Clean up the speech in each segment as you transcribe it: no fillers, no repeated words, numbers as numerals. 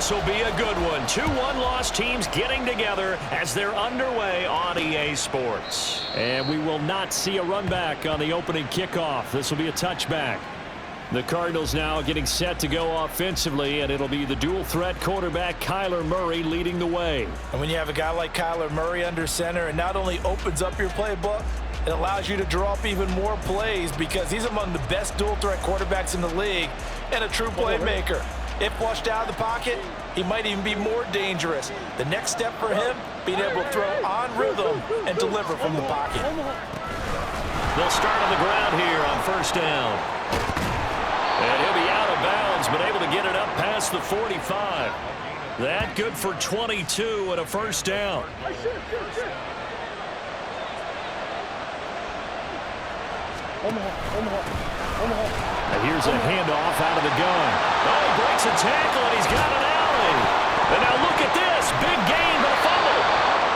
this will be a good one. 2 one-loss teams getting together as they're underway on EA Sports. And we will not see a run back on the opening kickoff. This will be a touchback. The Cardinals now getting set to go offensively, and it'll be the dual-threat quarterback Kyler Murray leading the way. And when you have a guy like Kyler Murray under center, it not only opens up your playbook, it allows you to draw up even more plays because he's among the best dual-threat quarterbacks in the league and a true playmaker. If flushed out of the pocket, he might even be more dangerous. The next step for him, being able to throw on rhythm and deliver from the pocket. They'll start on the ground here on first down. And he'll be out of bounds, but able to get it up past the 45. That good for 22 and a first down. And here's a handoff out of the gun. Oh, he breaks a tackle, and he's got an alley. And now look at this. Big gain, but a fumble.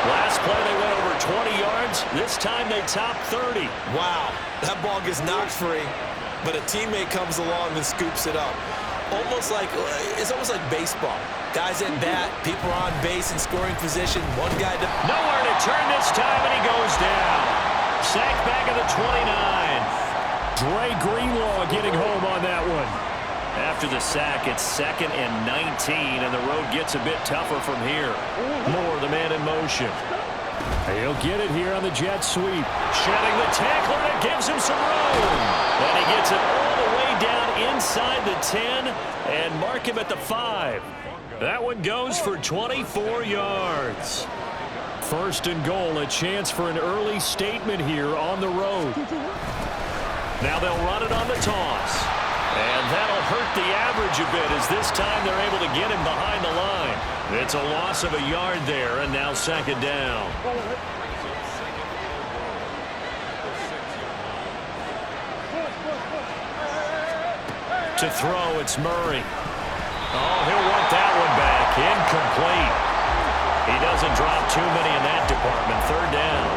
Last play, they went over 20 yards. This time, they topped 30. Wow, that ball gets knocked free, but a teammate comes along and scoops it up. It's almost like baseball. Guys at bat, people are on base in scoring position. One guy... Nowhere to turn this time, and he goes down. Sacked back at the 29. Dre Greenlaw getting home on that one. After the sack, it's 2nd and 19, and the road gets a bit tougher from here. Moore, the man in motion. He'll get it here on the jet sweep. Shedding the tackle, and it gives him some room. And he gets it all the way down inside the 10 and mark him at the 5. That one goes for 24 yards. First and goal, a chance for an early statement here on the road. Now they'll run it on the toss. And that'll hurt the average a bit as this time they're able to get him behind the line. It's a loss of a yard there, and now 2nd down. To throw, it's Murray. Oh, he'll want that one back. Incomplete. He doesn't drop too many in that department. 3rd down.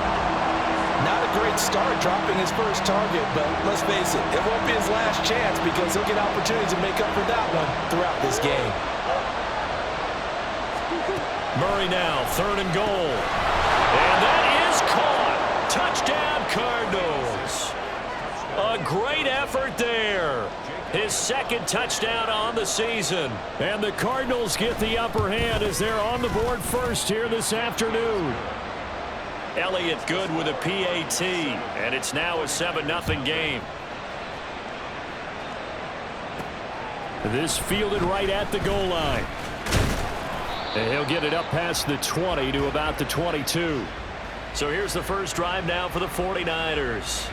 Not a great start dropping his first target, but let's face it, it won't be his last chance because he'll get opportunities to make up for that one throughout this game. Murray now, 3rd and goal. And that is caught. Touchdown, Cardinals. A great effort there. His 2nd touchdown on the season. And the Cardinals get the upper hand as they're on the board first here this afternoon. Elliott good with a PAT, and it's now a 7-0 game. This fielded right at the goal line. And he'll get it up past the 20 to about the 22. So here's the first drive now for the 49ers.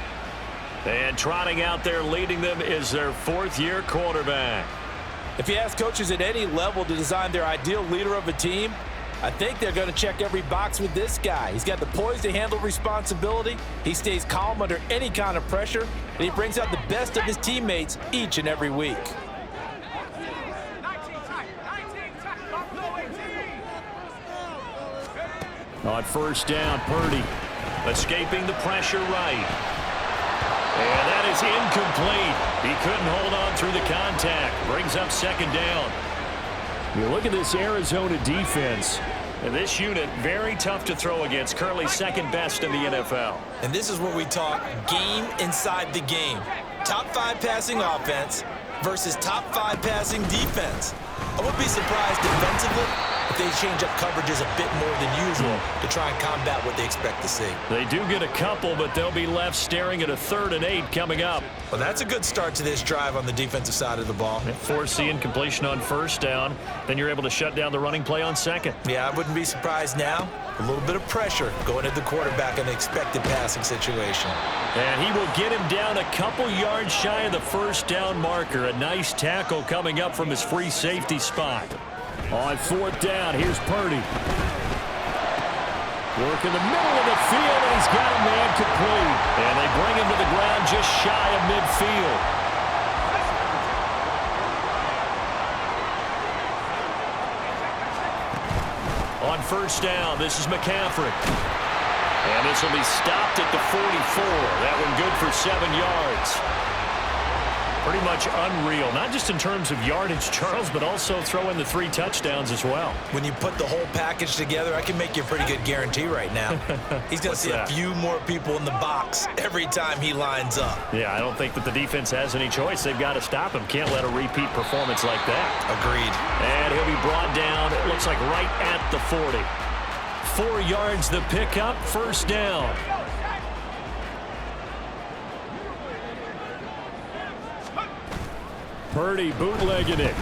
And trotting out there leading them is their 4th-year quarterback. If you ask coaches at any level to design their ideal leader of a team, I think they're going to check every box with this guy. He's got the poise to handle responsibility. He stays calm under any kind of pressure, and he brings out the best of his teammates each and every week. On first down, Purdy. Escaping the pressure right. And that is incomplete. He couldn't hold on through the contact. Brings up 2nd down. You look at this Arizona defense. And this unit, very tough to throw against. Currently 2nd best in the NFL. And this is where we talk game inside the game. Top 5 passing offense versus top 5 passing defense. I wouldn't be surprised defensively if they change up coverages a bit more than usual to try and combat what they expect to see. They do get a couple, but they'll be left staring at a 3rd and 8 coming up. Well, that's a good start to this drive on the defensive side of the ball. Force the incompletion on first down. Then you're able to shut down the running play on 2nd. Yeah, I wouldn't be surprised now. A little bit of pressure going at the quarterback in an expected passing situation. And he will get him down a couple yards shy of the first down marker. A nice tackle coming up from his free safety spot. On 4th down, here's Purdy. Work in the middle of the field, and he's got a man complete. And they bring him to the ground just shy of midfield. On first down, this is McCaffrey. And this will be stopped at the 44. That one good for 7 yards. Pretty much unreal, not just in terms of yardage, Charles, but also throw in the 3 touchdowns as well. When you put the whole package together, I can make you a pretty good guarantee right now. He's going to see a few more people in the box every time he lines up. Yeah, I don't think that the defense has any choice. They've got to stop him. Can't let a repeat performance like that. Agreed. And he'll be brought down, it looks like right at the 40. 4 yards the pickup, first down. Purdy bootlegging it.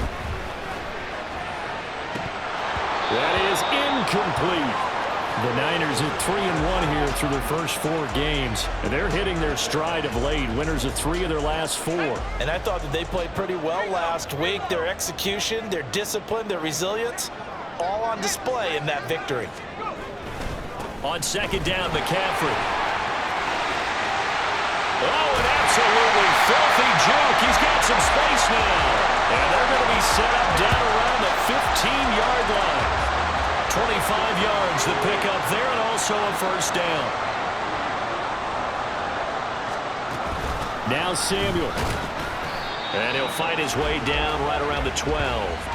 That is incomplete. The Niners at 3-1 here through their first 4 games. And they're hitting their stride of late. Winners of 3 of their last 4. And I thought that they played pretty well last week. Their execution, their discipline, their resilience, all on display in that victory. On second down, McCaffrey. Oh, an absolutely filthy juke. He's got some space now. And they're going to be set up down around the 15-yard line. 25 yards the pickup there, and also a first down. Now Samuel. And he'll fight his way down right around the 12.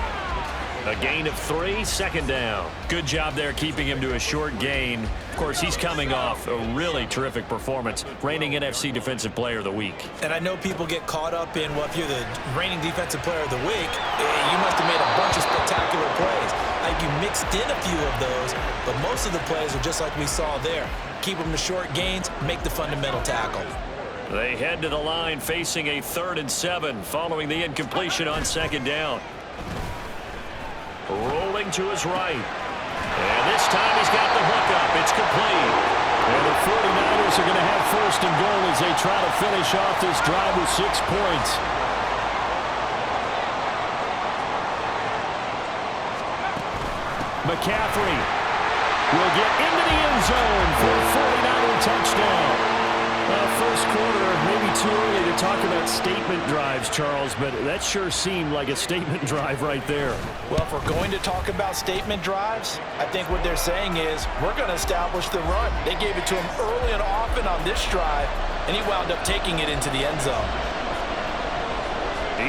A gain of 3, second down. Good job there keeping him to a short gain. Of course, he's coming off a really terrific performance, reigning NFC Defensive Player of the Week. And I know people get caught up in, well, if you're the reigning Defensive Player of the Week, you must have made a bunch of spectacular plays. Like you mixed in a few of those, but most of the plays are just like we saw there. Keep them to short gains, make the fundamental tackle. They head to the line facing a 3rd and 7 following the incompletion on second down. Rolling to his right. And this time he's got the hook up. It's complete. And the 49ers are going to have first and goal as they try to finish off this drive with 6 points. McCaffrey will get into the end zone for a 49er touchdown. First quarter, maybe too early to talk about statement drives, Charles, but that sure seemed like a statement drive right there. Well, if we're going to talk about statement drives, I think what they're saying is we're going to establish the run. They gave it to him early and often on this drive, and he wound up taking it into the end zone.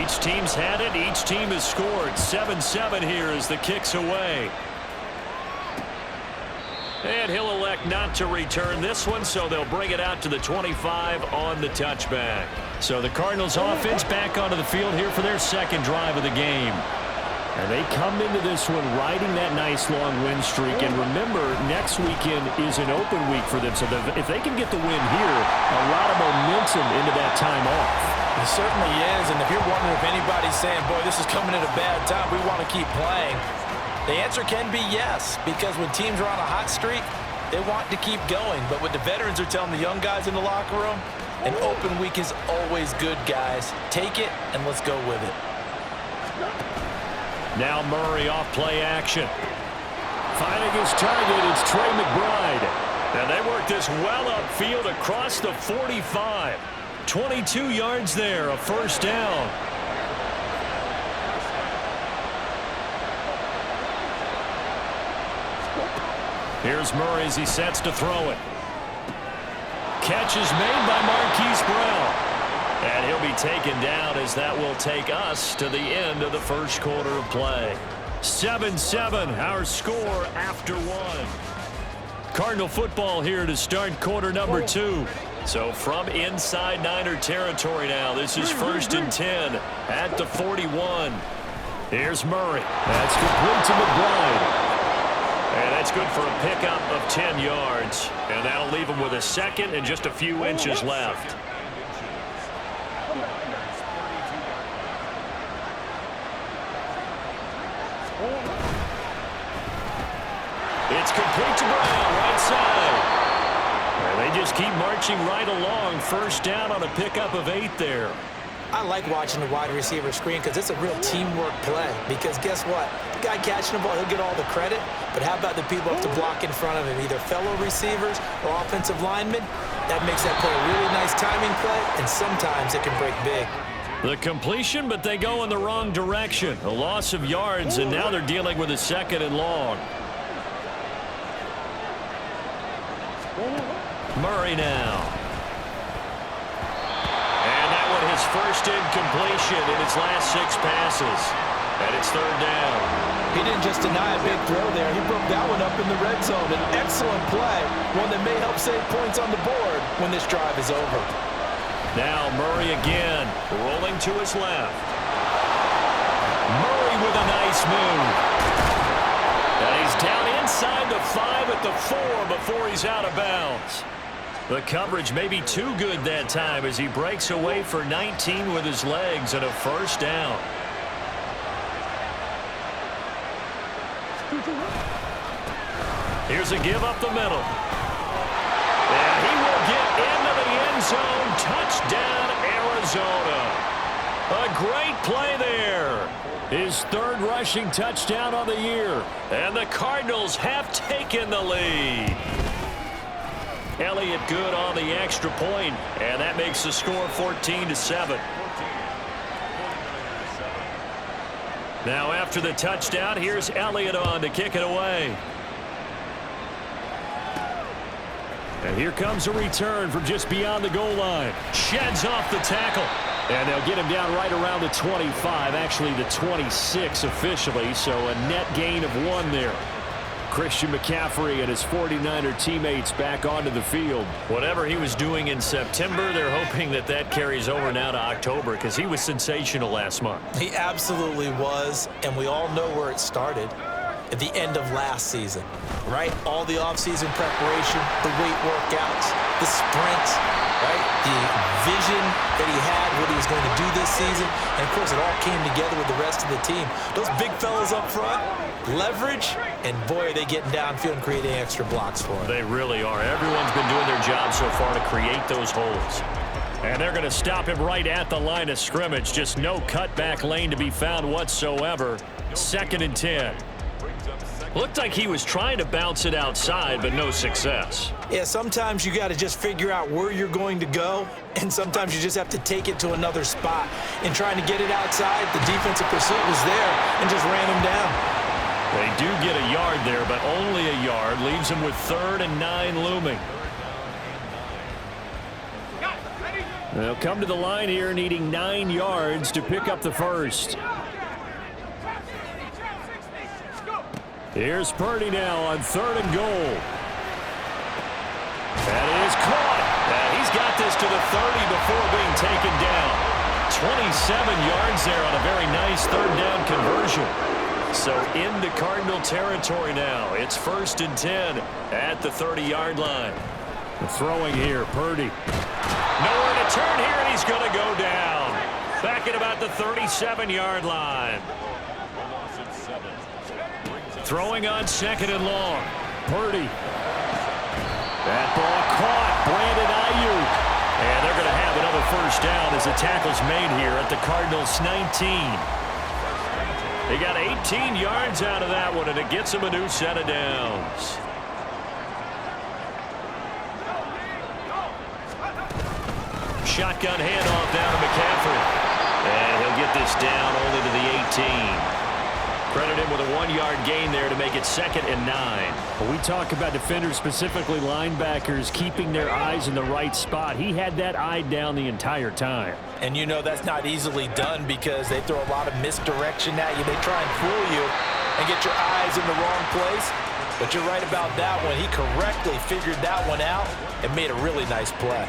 Each team's had it. Each team has scored. 7-7 here as the kick's away. And he'll elect not to return this one, so they'll bring it out to the 25 on the touchback. So the Cardinals offense back onto the field here for their second drive of the game. And they come into this one riding that nice long win streak. And remember, next weekend is an open week for them. So if they can get the win here, a lot of momentum into that time off. It certainly is. And if you're wondering if anybody's saying, boy, this is coming at a bad time, we want to keep playing, the answer can be yes, because when teams are on a hot streak, they want to keep going. But what the veterans are telling the young guys in the locker room, an open week is always good, guys. Take it, and let's go with it. Now Murray off play action. Finding his target, it's Trey McBride. And they work this well upfield across the 45. 22 yards there, a first down. Here's Murray as he sets to throw it. Catch is made by Marquise Brown. And he'll be taken down as that will take us to the end of the first quarter of play. 7-7, our score after 1. Cardinal football here to start quarter number 2. So from inside Niner territory now, this is 1st and 10 at the 41. Here's Murray. That's complete to McBride. And that's good for a pickup of 10 yards. And that'll leave him with a second and just a few inches left. It's complete to Brown, right side. And they just keep marching right along. First down on a pickup of 8 there. I like watching the wide receiver screen because it's a real teamwork play. Because guess what? The guy catching the ball, he'll get all the credit. But how about the people up to block in front of him, either fellow receivers or offensive linemen? That makes that play a really nice timing play, and sometimes it can break big. The completion, but they go in the wrong direction. A loss of yards, and now they're dealing with a 2nd and long. Murray now. And that one his first incompletion in his last 6 passes. And it's third down. He didn't just deny a big throw there. He broke that one up in the red zone. An excellent play, one that may help save points on the board when this drive is over. Now Murray again, rolling to his left. Murray with a nice move. And he's down inside the 5 at the 4 before he's out of bounds. The coverage may be too good that time as he breaks away for 19 with his legs and a first down. Here's a give up the middle. And he will get into the end zone. Touchdown, Arizona. A great play there. His 3rd rushing touchdown on the year. And the Cardinals have taken the lead. Elliott good on the extra point, and that makes the score 14-7. Now after the touchdown, here's Elliott on to kick it away. And here comes a return from just beyond the goal line. Sheds off the tackle. And they'll get him down right around the 25, actually the 26 officially, so a net gain of 1 there. Christian McCaffrey and his 49er teammates back onto the field. Whatever he was doing in September, they're hoping that that carries over now to October because he was sensational last month. He absolutely was, and we all know where it started. At the end of last season, right? All the offseason preparation, the weight workouts, the sprints, right? The vision that he had, what he was going to do this season. And, of course, it all came together with the rest of the team. Those big fellas up front, leverage, and, boy, are they getting downfield and creating extra blocks for him. They really are. Everyone's been doing their job so far to create those holes. And they're going to stop him right at the line of scrimmage. Just no cutback lane to be found whatsoever. 2nd and 10. Looked like he was trying to bounce it outside, but no success. Yeah, sometimes you got to just figure out where you're going to go, and sometimes you just have to take it to another spot. In trying to get it outside, the defensive pursuit was there and just ran him down. They do get a yard there, but only a yard. Leaves him with 3rd and 9 looming. They'll come to the line here needing 9 yards to pick up the first. Here's Purdy now on 3rd and goal. That is caught. And he's got this to the 30 before being taken down. 27 yards there on a very nice 3rd down conversion. So into Cardinal territory now. It's 1st and 10 at the 30-yard line. The throwing here, Purdy. Nowhere to turn here, and he's going to go down. Back at about the 37-yard line. Throwing on 2nd and long. Purdy. That ball caught. Brandon Ayuk. And they're going to have another first down as the tackle's made here at the Cardinals' 19. They got 18 yards out of that one, and it gets them a new set of downs. Shotgun handoff down to McCaffrey. And he'll get this down only to the 18. Credit him with a 1-yard gain there to make it 2nd and 9. When we talk about defenders, specifically linebackers, keeping their eyes in the right spot, he had that eye down the entire time. And you know that's not easily done because they throw a lot of misdirection at you. They try and fool you and get your eyes in the wrong place. But you're right about that one. He correctly figured that one out and made a really nice play.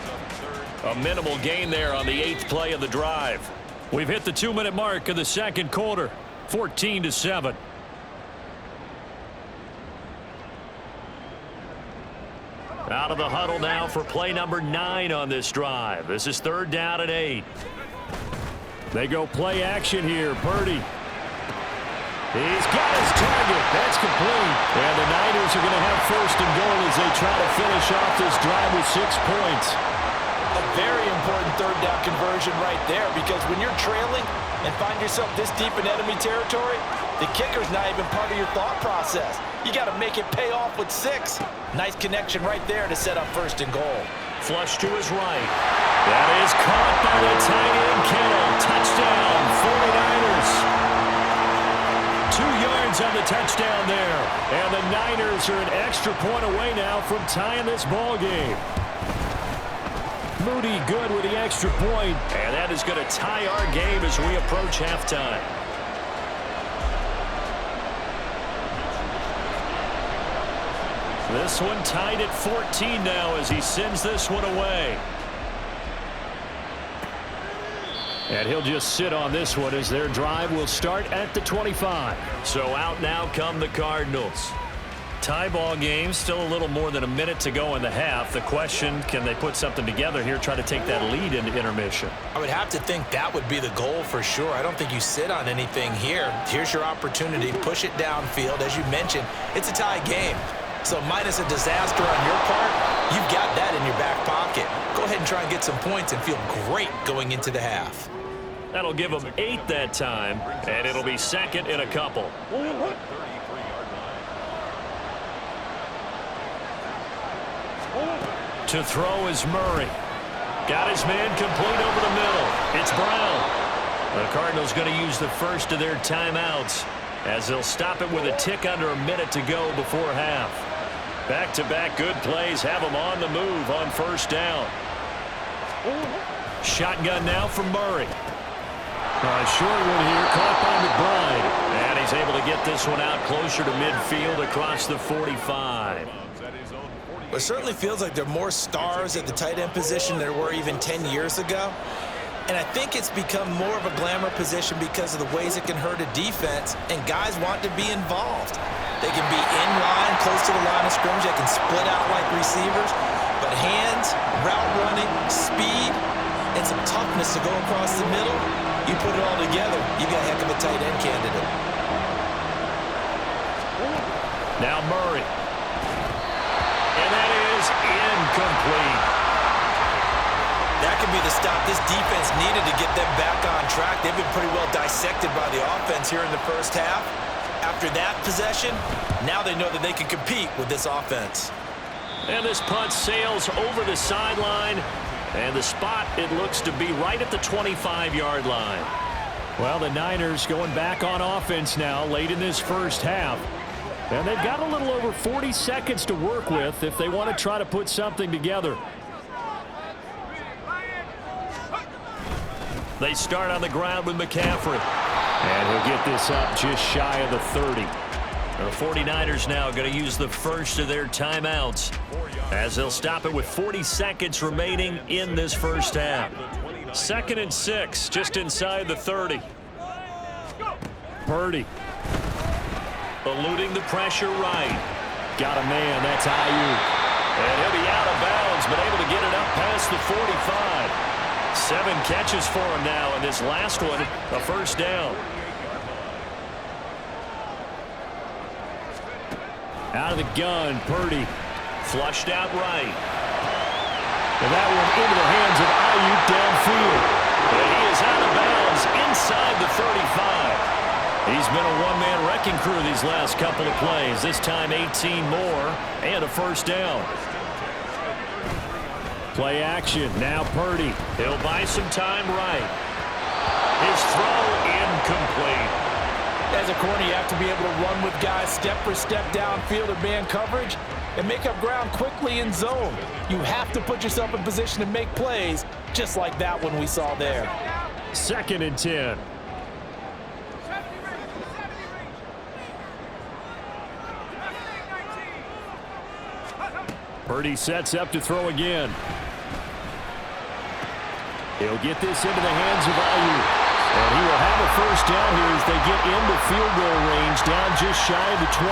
A minimal gain there on the 8th play of the drive. We've hit the 2-minute mark of the 2nd quarter. 14-7. Out of the huddle now for play number 9 on this drive. This is 3rd down and 8. They go play action here. Purdy. He's got his target. That's complete. And the Niners are going to have 1st and goal as they try to finish off this drive with 6 points. A very important 3rd down conversion right there because when you're trailing and find yourself this deep in enemy territory, the kicker's not even part of your thought process. You got to make it pay off with 6. Nice connection right there to set up 1st and goal. Flush to his right. That is caught by the tight end, Kittle. Touchdown, 49ers. 2 yards on the touchdown there. And the Niners are an extra point away now from tying this ball game. Moody good with the extra point. And that is going to tie our game as we approach halftime. This one tied at 14 now as he sends this one away. And he'll just sit on this one as their drive will start at the 25. So out now come the Cardinals. Tie ball game, still a little more than a minute to go in the half. The question, can they put something together here, try to take that lead into intermission? I would have to think that would be the goal for sure. I don't think you sit on anything here. Here's your opportunity. Push it downfield. As you mentioned, it's a tie game. So minus a disaster on your part, you've got that in your back pocket. Go ahead and try and get some points and feel great going into the half. That'll give them 8 that time, and it'll be second in a couple. To throw is Murray. Got his man complete over the middle. It's Brown. The Cardinals going to use the first of their timeouts as they'll stop it with a tick under a minute to go before half. Back-to-back good plays have them on the move on first down. Shotgun now for Murray. Short one here, caught by McBride. And he's able to get this one out closer to midfield across the 45. It certainly feels like there are more stars at the tight end position than there were even 10 years ago. And I think it's become more of a glamour position because of the ways it can hurt a defense, and guys want to be involved. They can be in line, close to the line of scrimmage. They can split out like receivers. But hands, route running, speed, and some toughness to go across the middle, you put it all together, you got a heck of a tight end candidate. Now Murray. And that is incomplete. That could be the stop this defense needed to get them back on track. They've been pretty well dissected by the offense here in the first half. After that possession, now they know that they can compete with this offense. And this punt sails over the sideline. And the spot, it looks to be right at the 25-yard line. Well, the Niners going back on offense now late in this first half. And they've got a little over 40 seconds to work with if they want to try to put something together. They start on the ground with McCaffrey. And he'll get this up just shy of the 30. The 49ers now going to use the first of their timeouts as they'll stop it with 40 seconds remaining in this first half. 2nd and 6, just inside the 30. Purdy. Eluding the pressure right. Got a man, that's Ayuk. And he'll be out of bounds, but able to get it up past the 45. 7 catches for him now, and this last one, a first down. Out of the gun, Purdy. Flushed out right. And that one into the hands of Ayuk downfield. And he is out of bounds inside the 35. He's been a one-man wrecking crew these last couple of plays. This time 18 more and a first down. Play action. Now Purdy. He'll buy some time right. His throw incomplete. As a corner, you have to be able to run with guys step for step downfield or man coverage and make up ground quickly in zone. You have to put yourself in position to make plays just like that one we saw there. 2nd and 10. Purdy sets up to throw again. He'll get this into the hands of Ayuk. And he will have a first down here as they get into field goal range, down just shy of the 20.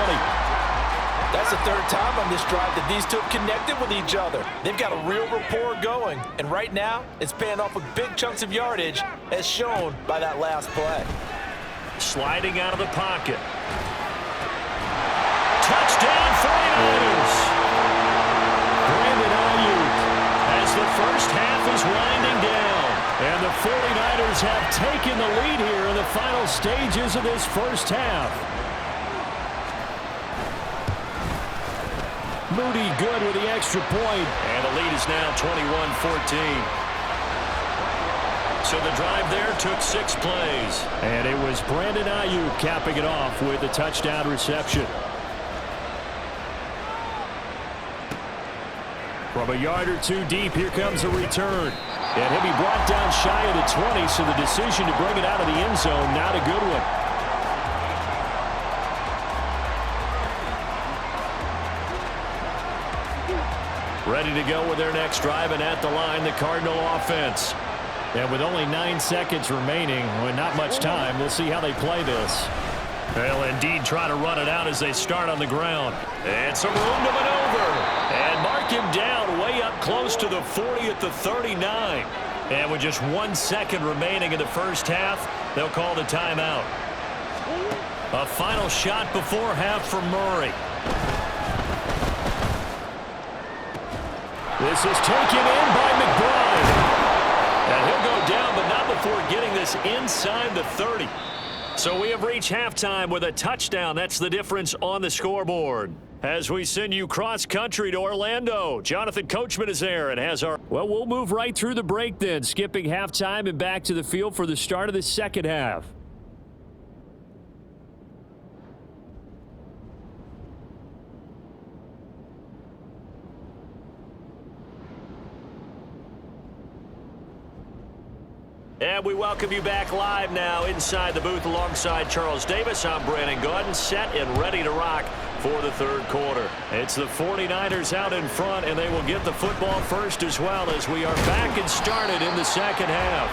That's the 3rd time on this drive that these two have connected with each other. They've got a real rapport going. And right now, it's paying off with big chunks of yardage, as shown by that last play. Sliding out of the pocket. Touchdown 49ers. Brandon Ayuk. As the first half is winding down. And the 49ers have taken the lead here in the final stages of this first half. Moody good with the extra point. And the lead is now 21-14. So the drive there took 6 plays. And it was Brandon Ayuk capping it off with a touchdown reception. From a yard or two deep, here comes a return. And he'll be brought down shy of the 20, so the decision to bring it out of the end zone, not a good one. Ready to go with their next drive, and at the line, the Cardinal offense. And with only 9 seconds remaining, with not much time, we'll see how they play this. They'll indeed try to run it out as they start on the ground. And some room to maneuver. And mark him down way up close to the 40 at the 39. And with just 1 second remaining in the first half, they'll call the timeout. A final shot before half for Murray. This is taken in by McBride. And he'll go down, but not before getting this inside the 30. So we have reached halftime with a touchdown. That's the difference on the scoreboard. As we send you cross-country to Orlando, Jonathan Coachman is there and has our... Well, we'll move right through the break then, skipping halftime and back to the field for the start of the second half. And we welcome you back live now inside the booth alongside Charles Davis. I'm Brandon Gaudin, set and ready to rock for the third quarter. It's the 49ers out in front, and they will get the football first as well as we are back and started in the second half.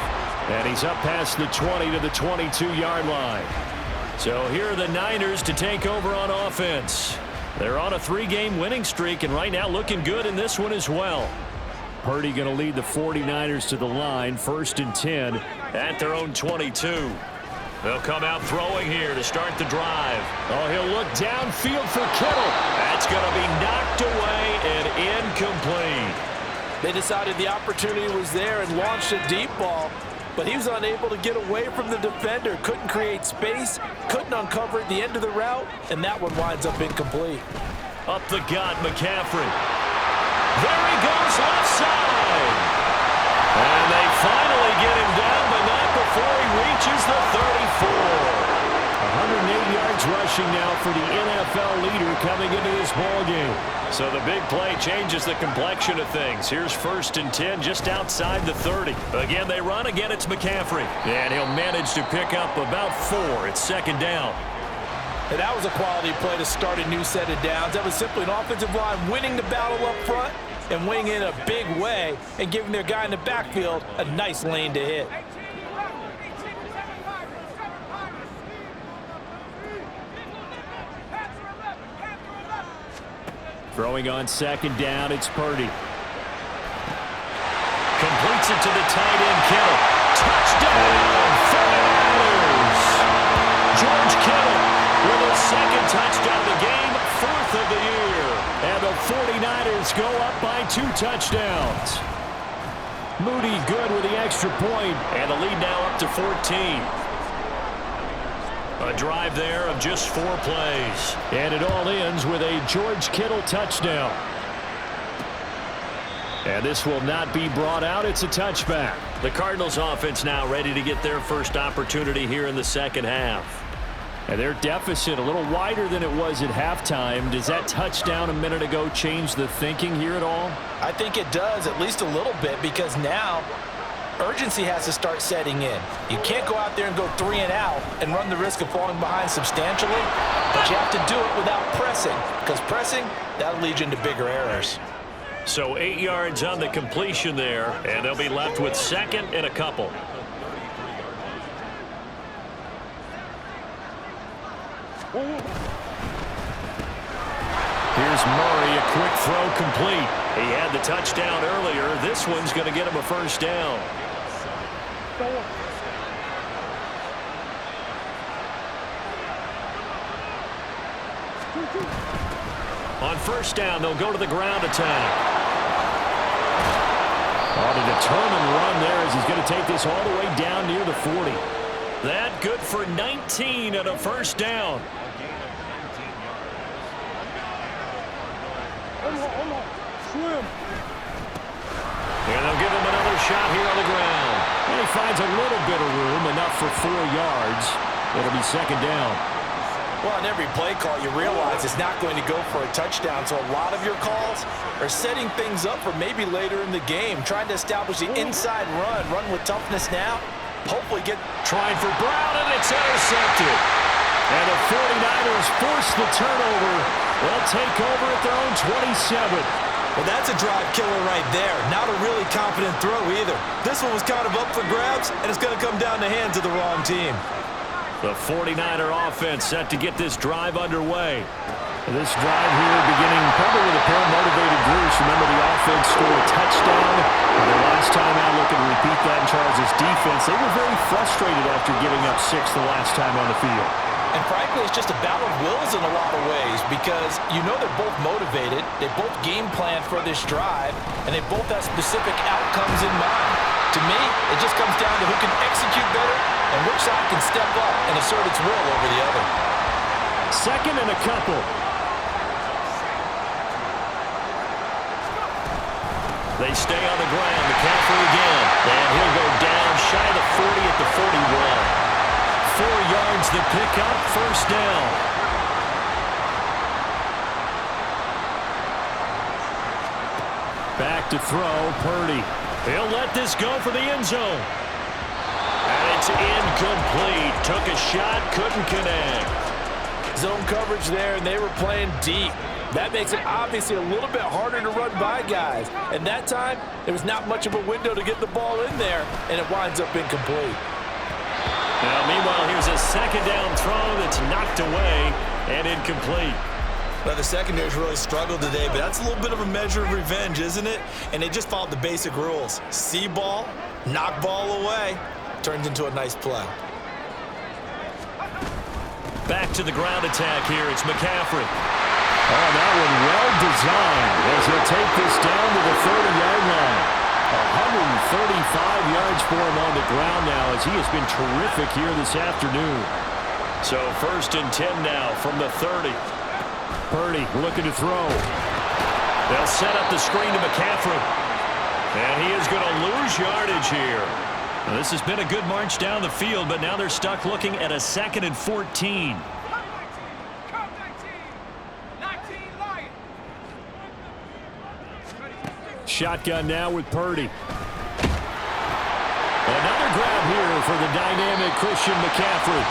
And he's up past the 20 to the 22-yard line. So here are the Niners to take over on offense. They're on a 3-game winning streak, and right now looking good in this one as well. Purdy going to lead the 49ers to the line, 1st and 10 at their own 22. They'll come out throwing here to start the drive. Oh, he'll look downfield for Kittle. That's going to be knocked away and incomplete. They decided the opportunity was there and launched a deep ball, but he was unable to get away from the defender. Couldn't create space, couldn't uncover at the end of the route, and that one winds up incomplete. Up the gut, McCaffrey. There he goes, left side. And they finally get him down, but not before he reaches the 34. 108 yards rushing now for the NFL leader coming into this ballgame. So the big play changes the complexion of things. Here's 1st and 10 just outside the 30. Again, they run. Again, it's McCaffrey. And he'll manage to pick up about 4. It's 2nd down. And that was a quality play to start a new set of downs. That was simply an offensive line winning the battle up front and winning in a big way and giving their guy in the backfield a nice lane to hit. Throwing on 2nd down, it's Purdy. Completes it to the tight end, Kittle. Touchdown, 49ers! George Kittle with his 2nd touchdown of the game, 4th of the year. And the 49ers go up by 2 touchdowns. Moody good with the extra point, and the lead now up to 14. A drive there of just 4 plays. And it all ends with a George Kittle touchdown. And this will not be brought out. It's a touchback. The Cardinals offense now ready to get their first opportunity here in the second half. And their deficit a little wider than it was at halftime. Does that touchdown a minute ago change the thinking here at all? I think it does, at least a little bit, because now urgency has to start setting in. You can't go out there and go 3 and out and run the risk of falling behind substantially, but you have to do it without pressing, because pressing, that'll lead you into bigger errors. So 8 yards on the completion there, and they'll be left with 2nd and a couple. Here's Murray, a quick throw complete. He had the touchdown earlier. This one's going to get him a 1st down. On 1st down, they'll go to the ground attack. On a determined run there as he's going to take this all the way down near the 40. That good for 19 and a 1st down. And they'll give him another shot here on the ground. And he finds a little bit of room, enough for 4 yards. It'll be 2nd down. Well, on every play call, you realize it's not going to go for a touchdown, so a lot of your calls are setting things up for maybe later in the game, trying to establish the inside run with toughness now, hopefully get... Trying for Brown, and it's intercepted. And the 49ers force the turnover. They'll take over at their own 27. Well, that's a drive killer right there. Not a really confident throw either. This one was kind of up for grabs, and it's going to come down the hands of the wrong team. The 49er offense set to get this drive underway. This drive here beginning probably with a pair of motivated groups. Remember, the offense scored a touchdown. And the last time out, looking to repeat that in Charles' defense. They were very frustrated after giving up 6 the last time on the field. And frankly, it's just a battle of wills in a lot of ways because you know they're both motivated, they both game plan for this drive, and they both have specific outcomes in mind. To me, it just comes down to who can execute better and which side can step up and assert its will over the other. Second and a couple. They stay on the ground. McCaffrey again. And he'll go down shy of the 40 at the 41. 4 yards to pick up, first down. Back to throw, Purdy. He'll let this go for the end zone. And it's incomplete. Took a shot, couldn't connect. Zone coverage there, and they were playing deep. That makes it obviously a little bit harder to run by guys. And that time, there was not much of a window to get the ball in there, and it winds up incomplete. Now, meanwhile, here's a second down throw that's knocked away and incomplete. Well, the secondary's really struggled today, but that's a little bit of a measure of revenge, isn't it? And they just followed the basic rules. See ball, knock ball away. Turns into a nice play. Back to the ground attack here. It's McCaffrey. Oh, that one well designed as he'll take this down to the 30-yard line. 135 yards for him on the ground now as he has been terrific here this afternoon. So first and 10 now from the 30. Purdy looking to throw. They'll set up the screen to McCaffrey. And he is going to lose yardage here. Now, this has been a good march down the field, but now they're stuck looking at a 2nd and 14. Shotgun now with Purdy. Another grab here for the dynamic Christian McCaffrey.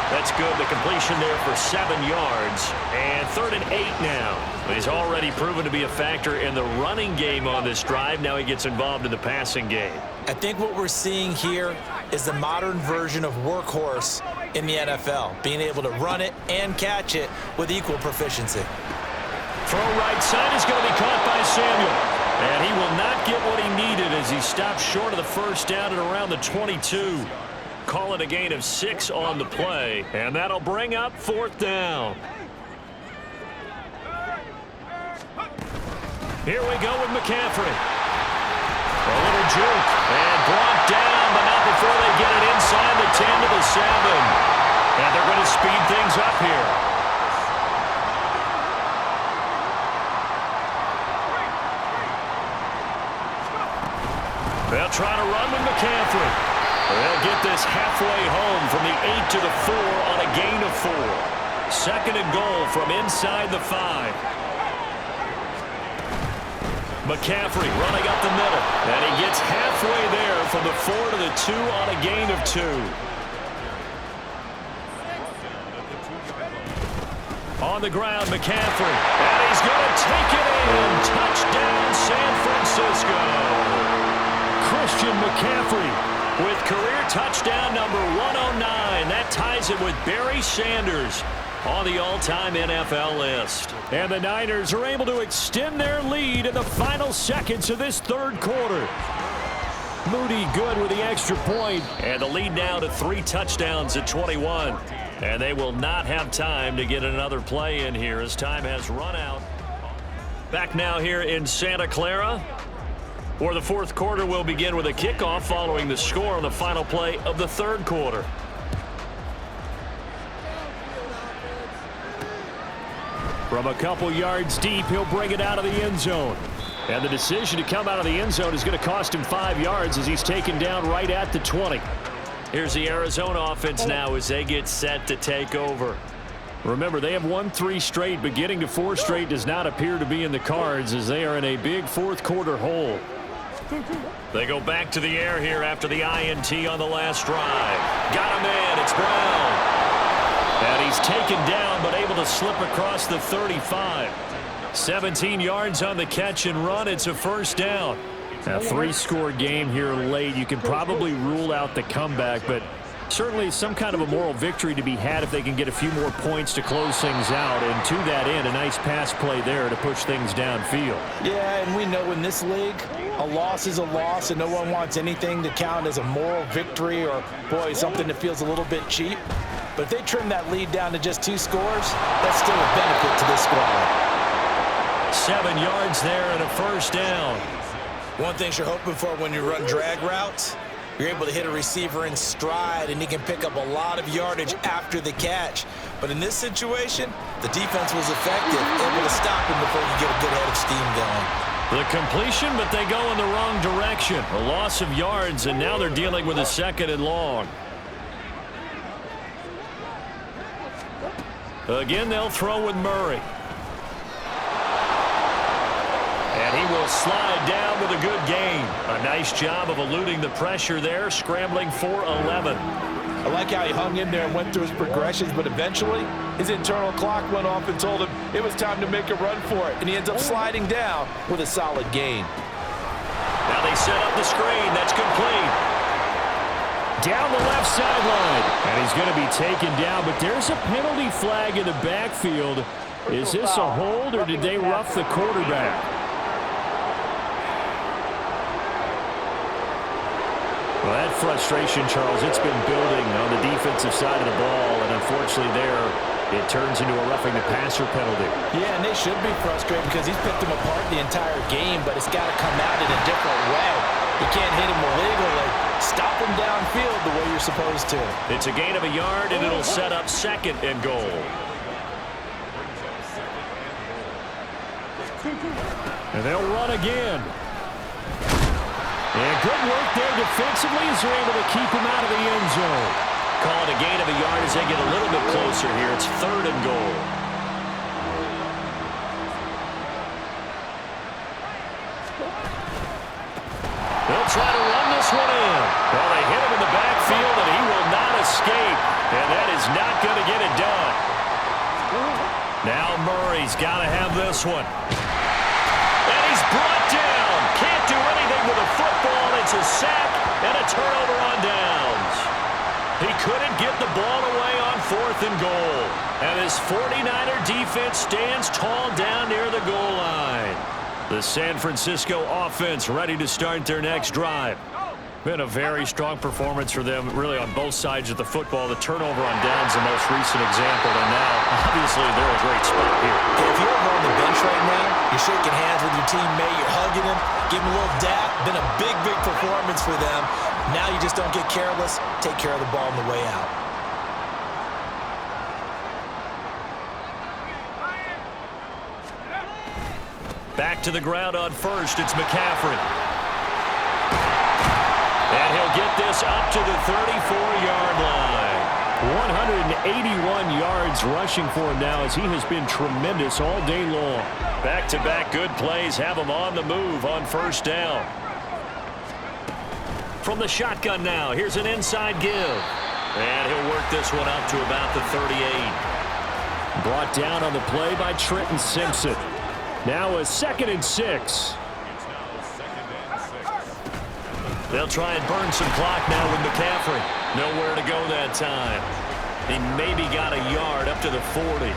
That's good. The completion there for 7 yards. And 3rd and 8 now. He's already proven to be a factor in the running game on this drive. Now he gets involved in the passing game. I think what we're seeing here is the modern version of workhorse in the NFL, being able to run it and catch it with equal proficiency. Throw right side is going to be caught by Samuel. And he will not get what he needed as he stops short of the first down at around the 22. Call it a gain of 6 on the play. And that'll bring up 4th down. Here we go with McCaffrey. A little juke. And brought down, but not before they get it inside the 10 to the 7. And they're going to speed things up here. They'll try to run with McCaffrey. They'll get this halfway home from the 8 to the 4 on a gain of 4. 2nd and goal from inside the 5. McCaffrey running up the middle. And he gets halfway there from the 4 to the 2 on a gain of 2. On the ground, McCaffrey. And he's going to take it in. Touchdown, San Francisco. Christian McCaffrey with career touchdown number 109. That ties it with Barry Sanders on the all-time NFL list. And the Niners are able to extend their lead in the final seconds of this 3rd quarter. Moody good with the extra point. And the lead now to 3 touchdowns at 21. And they will not have time to get another play in here as time has run out. Back now here in Santa Clara, where the 4th quarter will begin with a kickoff following the score on the final play of the 3rd quarter. From a couple yards deep, he'll bring it out of the end zone. And the decision to come out of the end zone is going to cost him 5 yards as he's taken down right at the 20. Here's the Arizona offense now as they get set to take over. Remember, they have won 3 straight, but getting to 4 straight does not appear to be in the cards as they are in a big fourth quarter hole. They go back to the air here after the INT on the last drive. Got him in. It's Brown. And he's taken down but able to slip across the 35. 17 yards on the catch and run. It's a first down. A 3-score game here late. You can probably rule out the comeback, but certainly some kind of a moral victory to be had if they can get a few more points to close things out. And to that end, a nice pass play there to push things downfield. Yeah, and we know in this league, a loss is a loss, and no one wants anything to count as a moral victory or, boy, something that feels a little bit cheap. But if they trim that lead down to just 2 scores, that's still a benefit to this squad. 7 yards there and a first down. One thing you're hoping for when you run drag routes, you're able to hit a receiver in stride, and he can pick up a lot of yardage after the catch. But in this situation, the defense was effective, able to stop him before you get a good head of steam going. The completion, but they go in the wrong direction. A loss of yards, and now they're dealing with a 2nd and long. Again, they'll throw with Murray. And he will slide down with a good gain. A nice job of eluding the pressure there, scrambling for 11. I like how he hung in there and went through his progressions, but eventually his internal clock went off and told him it was time to make a run for it, and he ends up sliding down with a solid gain. Now they set up the screen. That's complete. Down the left sideline, and he's going to be taken down, but there's a penalty flag in the backfield. Is this a hold, or did they rough the quarterback? Well, that frustration, Charles, it's been building on the defensive side of the ball, and unfortunately there, it turns into a roughing the passer penalty. Yeah, and they should be frustrated because he's picked them apart the entire game, but it's got to come out in a different way. You can't hit him illegally. Stop him downfield the way you're supposed to. It's a gain of a yard, and it'll set up 2nd and goal. And they'll run again. And good work there defensively as they're able to keep him out of the end zone. Call it a gain of a yard as they get a little bit closer here. It's 3rd and goal. They'll try to run this one in. Well, they hit him in the backfield, and he will not escape. And that is not going to get it done. Now Murray's got to have this one. And he's brought down. Can't do anything with a football. It's a sack and a turnover on downs. He couldn't get the ball away on 4th and goal. And his 49er defense stands tall down near the goal line. The San Francisco offense ready to start their next drive. Been a very strong performance for them, really, on both sides of the football. The turnover on downs, the most recent example, and now, obviously, they're in a great spot here. If you're over on the bench right now, you're shaking hands with your teammate, you're hugging him, giving him a little dap. Been a big, big performance for them. Now you just don't get careless. Take care of the ball on the way out. Back to the ground on 1st. It's McCaffrey. And he'll get this up to the 34-yard line. 181 yards rushing for him now as he has been tremendous all day long. Back-to-back good plays have him on the move on 1st down. From the shotgun now, here's an inside give. And he'll work this one up to about the 38. Brought down on the play by Trenton Simpson. Now a 2nd and 6. They'll try and burn some clock now with McCaffrey. Nowhere to go that time. He maybe got a yard up to the 40.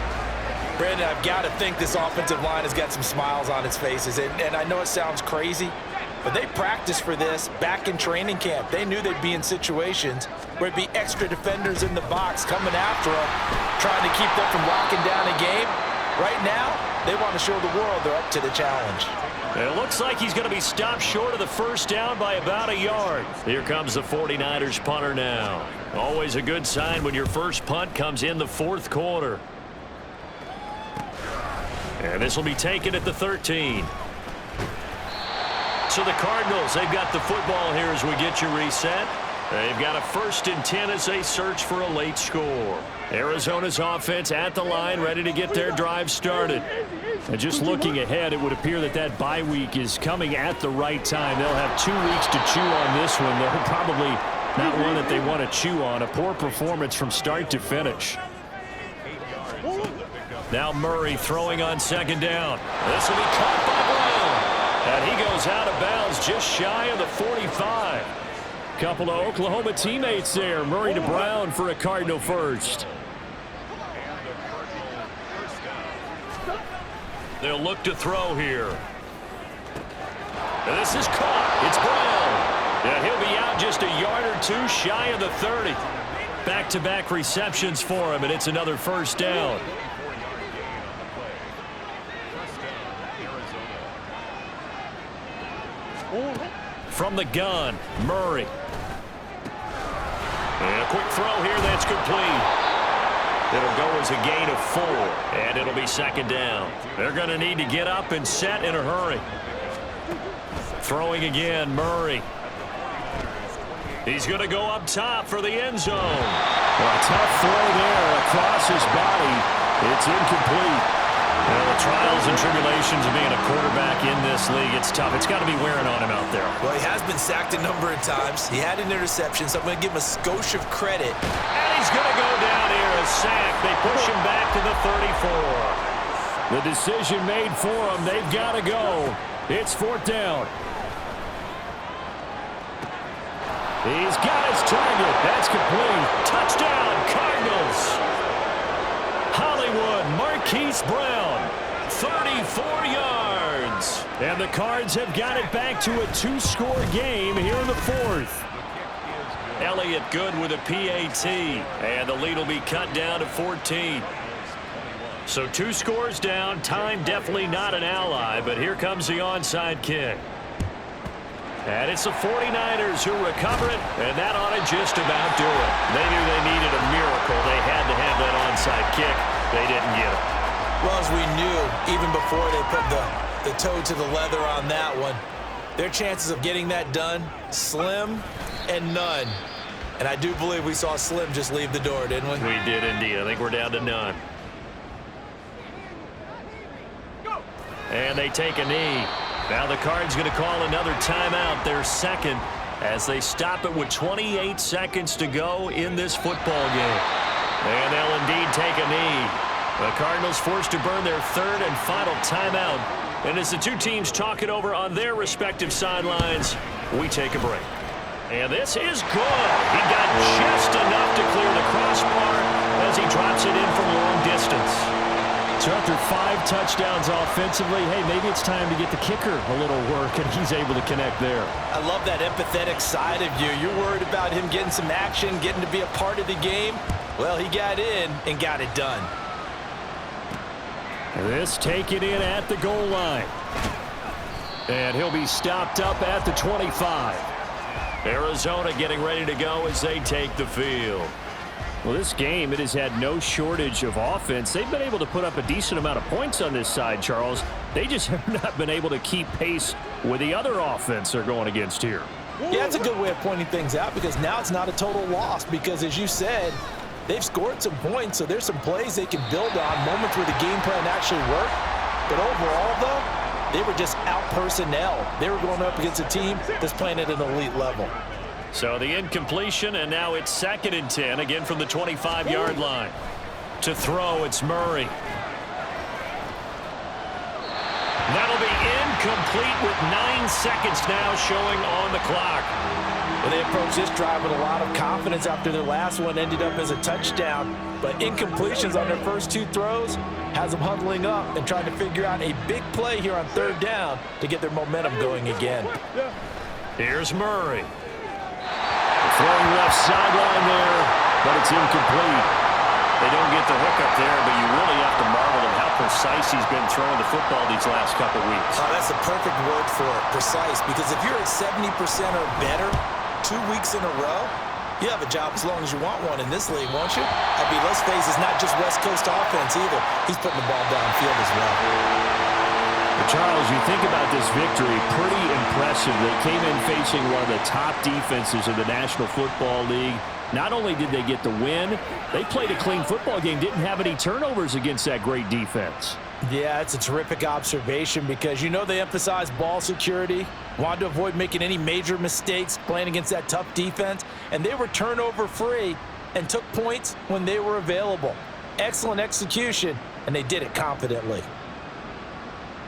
Brandon, I've got to think this offensive line has got some smiles on its faces. And I know it sounds crazy, but they practiced for this back in training camp. They knew they'd be in situations where it'd be extra defenders in the box coming after them, trying to keep them from locking down a game. Right now, they want to show the world they're up to the challenge. It looks like he's going to be stopped short of the 1st down by about a yard. Here comes the 49ers punter now. Always a good sign when your first punt comes in the 4th quarter. And this will be taken at the 13. So the Cardinals, they've got the football here as we get you reset. They've got a 1st and 10 as they search for a late score. Arizona's offense at the line, ready to get their drive started. And just looking ahead, it would appear that that bye week is coming at the right time. They'll have 2 weeks to chew on this one. They'll probably not one that they want to chew on. A poor performance from start to finish. Now Murray throwing on 2nd down. This will be caught by Brown. And he goes out of bounds just shy of the 45. Couple of Oklahoma teammates there. Murray to Brown for a Cardinal first. They'll look to throw here. And this is caught. It's Brown. Yeah, he'll be out just a yard or 2 shy of the 30. Back-to-back receptions for him, and it's another 1st down. From the gun, Murray. And a quick throw here, that's complete. It'll go as a gain of 4, and it'll be 2nd down. They're going to need to get up and set in a hurry. Throwing again, Murray. He's going to go up top for the end zone. Well, a tough throw there across his body. It's incomplete. Well, the trials and tribulations of being a quarterback in this league, it's tough. It's got to be wearing on him out there. Well, he has been sacked a number of times. He had an interception, so I'm going to give him a skosh of credit. And he's going to go down here, a sack. They push him back to the 34. The decision made for him. They've got to go. It's 4th down. He's got his target. That's complete. Touchdown, Cardinals. Hollywood, Marquise Brown, 34 yards. And the Cards have got it back to a 2-score game here in the 4th. Elliott good with a PAT, and the lead will be cut down to 14. So 2 scores down, time definitely not an ally, but here comes the onside kick. And it's the 49ers who recover it, and that ought to just about do it. They knew they needed a miracle. They had to have that onside kick. They didn't get it. Well, as we knew, even before they put the toe to the leather on that one, their chances of getting that done, slim and none. And I do believe we saw Slim just leave the door, didn't we? We did indeed. I think we're down to none. And they take a knee. Now the Cards going to call another timeout, their 2nd, as they stop it with 28 seconds to go in this football game. And they'll indeed take a knee. The Cardinals forced to burn their 3rd and final timeout. And as the 2 teams talk it over on their respective sidelines, we take a break. And this is good. He got just enough to clear the crossbar as he drops it in from long distance. So after 5 touchdowns offensively, hey, maybe it's time to get the kicker a little work, and he's able to connect there. I love that empathetic side of you. You're worried about him getting some action, getting to be a part of the game. Well, he got in and got it done. This taken in at the goal line. And he'll be stopped up at the 25. Arizona getting ready to go as they take the field. Well, this game, it has had no shortage of offense. They've been able to put up a decent amount of points on this side, Charles. They just have not been able to keep pace with the other offense they're going against here. Yeah, that's a good way of pointing things out because now it's not a total loss because, as you said, they've scored some points, so there's some plays they can build on, moments where the game plan actually worked. But overall, though, they were just out personnel. They were going up against a team that's playing at an elite level. So the incompletion, and now it's 2nd and 10, again from the 25-yard line. To throw, it's Murray. That'll be incomplete with 9 seconds now showing on the clock. Well, they approached this drive with a lot of confidence after their last one ended up as a touchdown. But incompletions on their first 2 throws has them huddling up and trying to figure out a big play here on 3rd down to get their momentum going again. Here's Murray. Throwing left sideline there, but it's incomplete. They don't get the hook up there, but you really have to marvel at how precise he's been throwing the football these last couple weeks. Oh, that's the perfect word for it, precise, because if you're at 70% or better 2 weeks in a row, you have a job as long as you want one in this league, won't you? I mean, let's face it, it's not just West Coast offense either. He's putting the ball downfield as well. Charles, you think about this victory, pretty impressive. They came in facing one of the top defenses in the National Football League. Not only did they get the win, they played a clean football game, didn't have any turnovers against that great defense. Yeah, it's a terrific observation because you know they emphasize ball security, wanted to avoid making any major mistakes playing against that tough defense, and they were turnover-free and took points when they were available. Excellent execution, and they did it confidently.